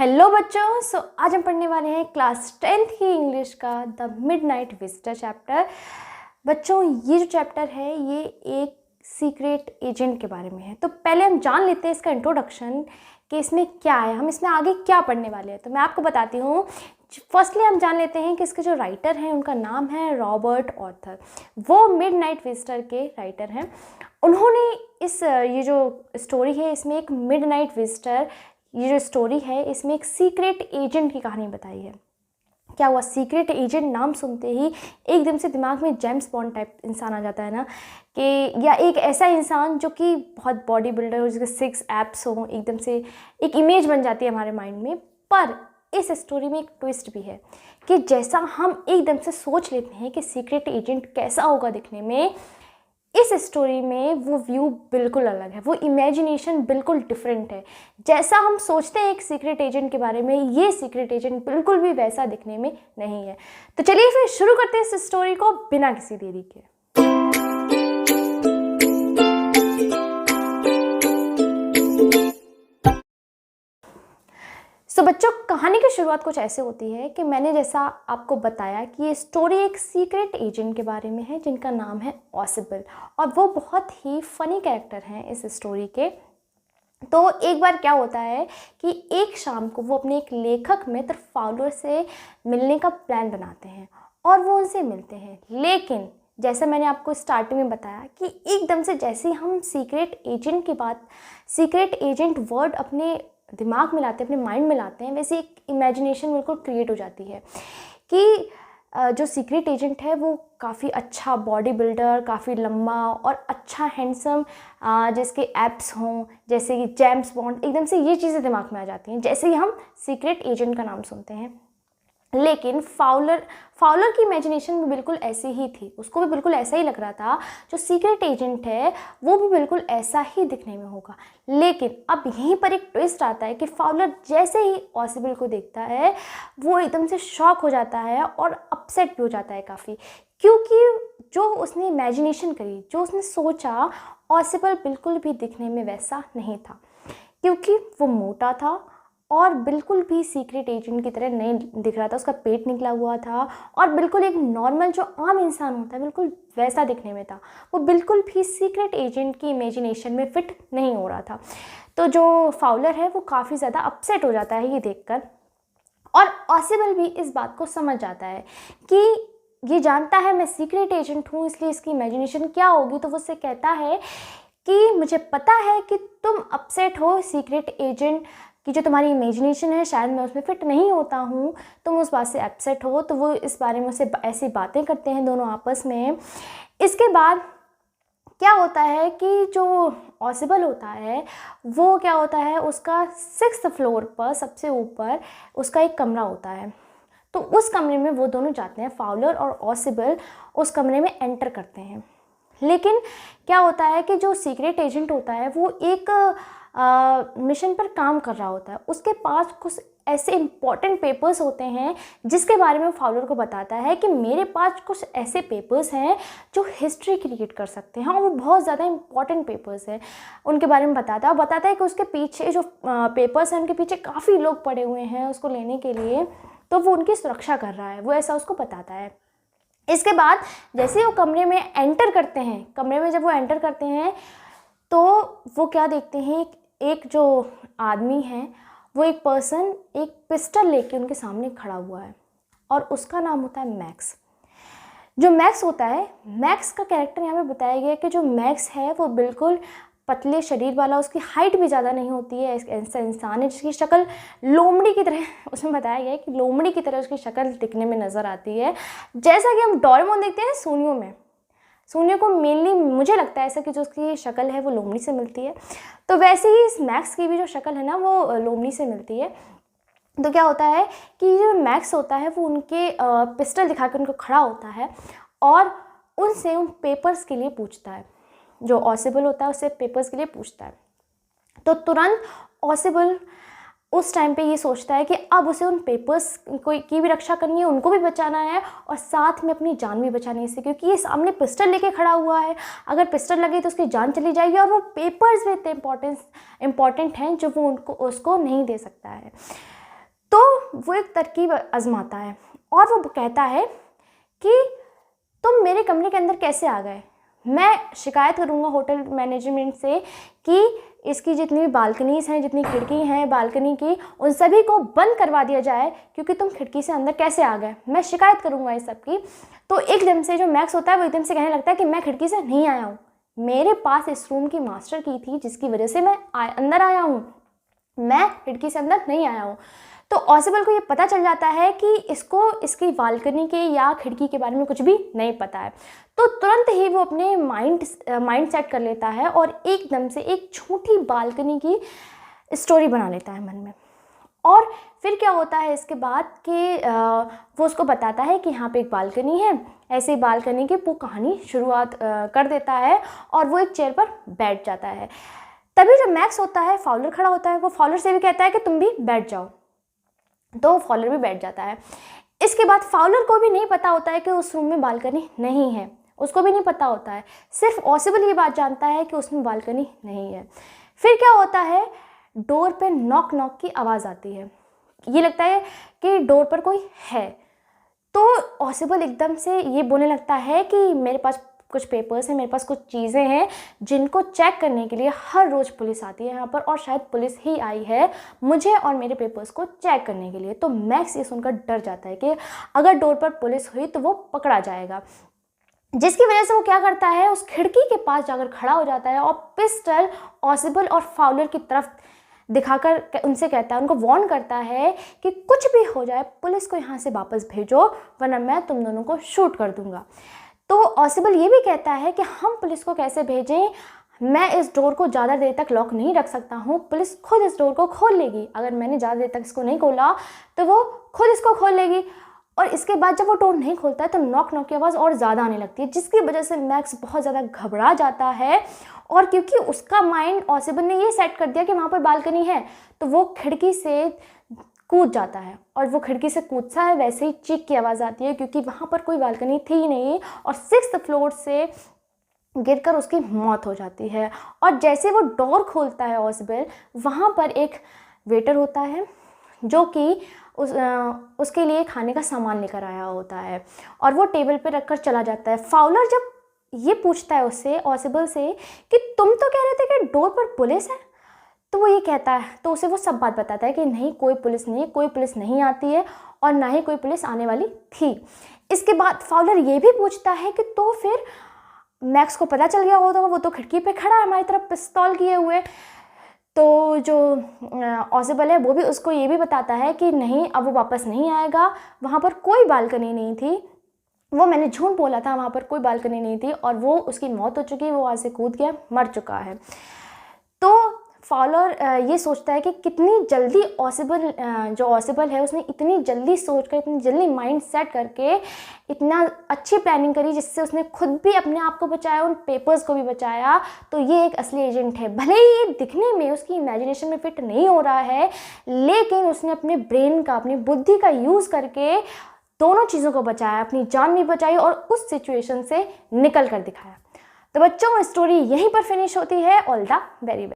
Hello बच्चों। आज हम पढ़ने वाले हैं क्लास 10th की इंग्लिश का द मिडनाइट विजिटर चैप्टर। बच्चों, ये जो चैप्टर है ये एक सीक्रेट एजेंट के बारे में है। तो पहले हम जान लेते हैं इसका इंट्रोडक्शन कि इसमें क्या है, हम इसमें आगे क्या पढ़ने वाले हैं। तो मैं आपको बताती हूँ। फर्स्टली हम जान लेते हैं कि इसके जो राइटर हैं उनका नाम है रॉबर्ट ऑर्थर। वो मिडनाइट विजिटर के राइटर हैं। उन्होंने ये जो स्टोरी है इसमें एक मिडनाइट विजिटर, ये जो स्टोरी है इसमें एक सीक्रेट एजेंट की कहानी बताई है। क्या हुआ, सीक्रेट एजेंट नाम सुनते ही एकदम से दिमाग में जेम्स बॉन्ड टाइप इंसान आ जाता है ना, कि या एक ऐसा इंसान जो कि बहुत बॉडी बिल्डर हो, जिसके 6 एब्स हो, एकदम से एक इमेज बन जाती है हमारे माइंड में। पर इस स्टोरी में एक ट्विस्ट भी है कि जैसा हम एकदम से सोच लेते हैं कि सीक्रेट एजेंट कैसा होगा दिखने में, इस स्टोरी में वो व्यू बिल्कुल अलग है, वो इमेजिनेशन बिल्कुल डिफरेंट है। जैसा हम सोचते हैं एक सीक्रेट एजेंट के बारे में, ये सीक्रेट एजेंट बिल्कुल भी वैसा दिखने में नहीं है। तो चलिए फिर शुरू करते हैं इस स्टोरी को बिना किसी देरी के। बच्चों, कहानी की शुरुआत कुछ ऐसे होती है कि मैंने जैसा आपको बताया कि ये स्टोरी एक सीक्रेट एजेंट के बारे में है जिनका नाम है ऑसिबल, और वो बहुत ही फनी कैरेक्टर हैं इस स्टोरी के। तो एक बार क्या होता है कि एक शाम को वो अपने एक लेखक मित्र फाउलर से मिलने का प्लान बनाते हैं और वो उनसे मिलते हैं। लेकिन जैसे मैंने आपको स्टार्टिंग में बताया कि एकदम से जैसे ही हम सीक्रेट एजेंट की बात, सीक्रेट एजेंट वर्ड अपने दिमाग में लाते हैं, अपने माइंड में लाते हैं, वैसे एक इमेजिनेशन बिल्कुल क्रिएट हो जाती है कि जो सीक्रेट एजेंट है वो काफ़ी अच्छा बॉडी बिल्डर, काफ़ी लंबा और अच्छा हैंडसम, जिसके एब्स हों, जैसे कि जेम्स बॉन्ड, एकदम से ये चीज़ें दिमाग में आ जाती हैं जैसे ही हम सीक्रेट एजेंट का नाम सुनते हैं। लेकिन फाउलर की इमेजिनेशन भी बिल्कुल ऐसी ही थी, उसको भी बिल्कुल ऐसा ही लग रहा था जो सीक्रेट एजेंट है वो भी बिल्कुल ऐसा ही दिखने में होगा। लेकिन अब यहीं पर एक ट्विस्ट आता है कि फाउलर जैसे ही ऑसिबल को देखता है वो एकदम से शॉक हो जाता है और अपसेट भी हो जाता है काफ़ी, क्योंकि जो उसने इमेजिनेशन करी, जो उसने सोचा, ऑसिबल बिल्कुल भी दिखने में वैसा नहीं था, क्योंकि वो मोटा था और बिल्कुल भी सीक्रेट एजेंट की तरह नहीं दिख रहा था। उसका पेट निकला हुआ था और बिल्कुल एक नॉर्मल जो आम इंसान होता है बिल्कुल वैसा दिखने में था। वो बिल्कुल भी सीक्रेट एजेंट की इमेजिनेशन में फिट नहीं हो रहा था। तो जो फाउलर है वो काफ़ी ज़्यादा अपसेट हो जाता है ये देखकर, और ऑसिबल भी इस बात को समझ जाता है कि ये जानता है मैं सीक्रेट एजेंट हूँ, इसलिए इसकी इमेजिनेशन क्या होगी। तो वो उससे कहता है कि मुझे पता है कि तुम अपसेट हो सीक्रेट एजेंट कि जो तुम्हारी इमेजिनेशन है शायद मैं उसमें फिट नहीं होता हूँ, तुम उस बात से अपसेट हो। तो वो इस बारे में उससे ऐसी बातें करते हैं दोनों आपस में। इसके बाद क्या होता है कि जो ऑसिबल होता है वो क्या होता है, उसका 6th फ्लोर पर सबसे ऊपर उसका एक कमरा होता है। तो उस कमरे में वो दोनों जाते हैं, फाउलर और ऑसिबल उस कमरे में एंटर करते हैं। लेकिन क्या होता है कि जो सीक्रेट एजेंट होता है वो एक मिशन पर काम कर रहा होता है। उसके पास कुछ ऐसे इम्पॉर्टेंट पेपर्स होते हैं जिसके बारे में फाउलर को बताता है कि मेरे पास कुछ ऐसे पेपर्स हैं जो हिस्ट्री क्रिएट कर सकते हैं, और वो बहुत ज़्यादा इम्पॉर्टेंट पेपर्स हैं। उनके बारे में बताता है कि उसके पीछे जो पेपर्स हैं उनके पीछे काफ़ी लोग पड़े हुए हैं उसको लेने के लिए, तो वो उनकी सुरक्षा कर रहा है, वो ऐसा उसको बताता है। इसके बाद जैसे ही वो कमरे में एंटर करते हैं, कमरे में जब वो एंटर करते हैं तो वो क्या देखते हैं, एक जो आदमी है वो एक पर्सन एक पिस्टल लेके उनके सामने खड़ा हुआ है, और उसका नाम होता है मैक्स। जो मैक्स होता है, मैक्स का कैरेक्टर यहाँ पे बताया गया है कि जो मैक्स है वो बिल्कुल पतले शरीर वाला, उसकी हाइट भी ज़्यादा नहीं होती है, ऐसा इंसान है जिसकी शक्ल लोमड़ी की तरह, उसमें बताया गया है कि लोमड़ी की तरह उसकी शक्ल दिखने में नज़र आती है, जैसा कि हम डोरेमोन देखते हैं सूनियों में। सूनियों को मेनली मुझे लगता है ऐसा कि जो उसकी शक्ल है वो लोमड़ी से मिलती है, तो वैसे ही इस मैक्स की भी जो शक्ल है ना वो लोमड़ी से मिलती है। तो क्या होता है कि जो मैक्स होता है वो उनके पिस्टल दिखा के उनको खड़ा होता है और उनसे उन पेपर्स के लिए पूछता है। जो ऑसिबल होता है उससे पेपर्स के लिए पूछता है। तो तुरंत ऑसिबल उस टाइम पे ये सोचता है कि अब उसे उन पेपर्स की भी रक्षा करनी है, उनको भी बचाना है और साथ में अपनी जान भी बचानी है इससे, क्योंकि ये सामने पिस्टल लेके खड़ा हुआ है, अगर पिस्टल लगे तो उसकी जान चली जाएगी, और वो पेपर्स भी इतने इम्पॉर्टेंट हैं जो वो उसको नहीं दे सकता है। वो एक तरकीब आजमाता है और वो कहता है कि तुम मेरे कमरे के अंदर कैसे आ गए। मैं शिकायत करूँगा होटल मैनेजमेंट से कि इसकी जितनी भी बालकनीज़ हैं, जितनी खिड़की हैं बालकनी की, उन सभी को बंद करवा दिया जाए, क्योंकि तुम खिड़की से अंदर कैसे आ गए। मैं शिकायत करूँगा इस सब की। तो एकदम से जो मैक्स होता है वो एकदम से कहने लगता है कि मैं खिड़की से नहीं आया हूँ, मेरे पास इस रूम की मास्टर की थी जिसकी वजह से मैं अंदर आया हूँ, मैं खिड़की से अंदर नहीं आया हूँ। तो ऑसिबल को ये पता चल जाता है कि इसको इसकी बालकनी के या खिड़की के बारे में कुछ भी नहीं पता है। तो तुरंत ही वो अपने माइंड सेट कर लेता है और एकदम से एक छोटी बालकनी की स्टोरी बना लेता है मन में। और फिर क्या होता है इसके बाद कि वो उसको बताता है कि यहाँ पे एक बालकनी है। ऐसे ही बालकनी की वो कहानी शुरुआत कर देता है और वो एक चेयर पर बैठ जाता है। तभी जब मैक्स होता है, फाउलर खड़ा होता है, वो फाउलर से भी कहता है कि तुम भी बैठ जाओ। तो फाउलर भी बैठ जाता है। इसके बाद फाउलर को भी नहीं पता होता है कि उस रूम में बालकनी नहीं है, उसको भी नहीं पता होता है। सिर्फ ऑसिबल ये बात जानता है कि उसमें बालकनी नहीं है। फिर क्या होता है, डोर पे नॉक नॉक की आवाज़ आती है। ये लगता है कि डोर पर कोई है। तो ऑसिबल एकदम से ये बोलने लगता है कि मेरे पास कुछ पेपर्स हैं, मेरे पास कुछ चीज़ें हैं जिनको चेक करने के लिए हर रोज़ पुलिस आती है यहाँ पर, और शायद पुलिस ही आई है मुझे और मेरे पेपर्स को चेक करने के लिए। तो मैक्स ये सुनकर डर जाता है कि अगर डोर पर पुलिस हुई तो वो पकड़ा जाएगा, जिसकी वजह से वो क्या करता है, उस खिड़की के पास जाकर खड़ा हो जाता है और पिस्टल ऑसिबल और फाउलर की तरफ दिखाकर उनसे कहता है, उनको वार्न करता है कि कुछ भी हो जाए पुलिस को यहाँ से वापस भेजो, वरना मैं तुम दोनों को शूट कर दूंगा। तो ऑसिबल ये भी कहता है कि हम पुलिस को कैसे भेजें, मैं इस डोर को ज़्यादा देर तक लॉक नहीं रख सकता हूँ, पुलिस खुद इस डोर को खोल लेगी। अगर मैंने ज़्यादा देर तक इसको नहीं खोला तो वो खुद इसको खोल लेगी। और इसके बाद जब वो डोर नहीं खोलता है तो नॉक नॉक की आवाज़ और ज़्यादा आने लगती है, जिसकी वजह से मैक्स बहुत ज़्यादा घबरा जाता है। और क्योंकि उसका माइंड ऑसिबल ने ये सेट कर दिया कि वहाँ पर बालकनी है, तो वो खिड़की से कूद जाता है। और वो खिड़की से कूदता है, वैसे ही चीख की आवाज़ आती है, क्योंकि वहाँ पर कोई बालकनी थी ही नहीं और 6th फ्लोर से गिरकर उसकी मौत हो जाती है। और जैसे वो डोर खोलता है ऑसिबल, वहाँ पर एक वेटर होता है जो कि उसके लिए खाने का सामान लेकर आया होता है और वो टेबल पे रखकर चला जाता है। फाउलर जब ये पूछता है उससे, ऑसिबल से, कि तुम तो कह रहे थे कि डोर पर पुलिस है, तो वो ये कहता है, तो उसे वो सब बात बताता है कि नहीं, कोई पुलिस नहीं है, कोई पुलिस नहीं आती है और ना ही कोई पुलिस आने वाली थी। इसके बाद फाउलर ये भी पूछता है कि तो फिर मैक्स को पता चल गया होगा, वो तो खिड़की पे खड़ा है हमारी तरफ पिस्तौल किए हुए। तो जो ऑसिबल है वो भी उसको ये भी बताता है कि नहीं, अब वो वापस नहीं आएगा, वहाँ पर कोई बालकनी नहीं थी, वो मैंने झूठ बोला था, वहाँ पर कोई बालकनी नहीं थी और वो उसकी मौत हो चुकी है, वो वहाँ से कूद गया, मर चुका है। तो फाउलर ये सोचता है कि कितनी जल्दी ऑसिबल है, उसने इतनी जल्दी सोचकर, इतनी जल्दी माइंड सेट करके इतना अच्छी प्लानिंग करी, जिससे उसने खुद भी अपने आप को बचाया, उन पेपर्स को भी बचाया। तो ये एक असली एजेंट है। भले ही ये दिखने में उसकी इमेजिनेशन में फिट नहीं हो रहा है, लेकिन उसने अपने ब्रेन का, अपनी बुद्धि का यूज़ करके दोनों चीज़ों को बचाया, अपनी जान भी बचाई और उस सिचुएशन से निकल कर दिखाया। तो बच्चों, स्टोरी यहीं पर फिनिश होती है। All the very best.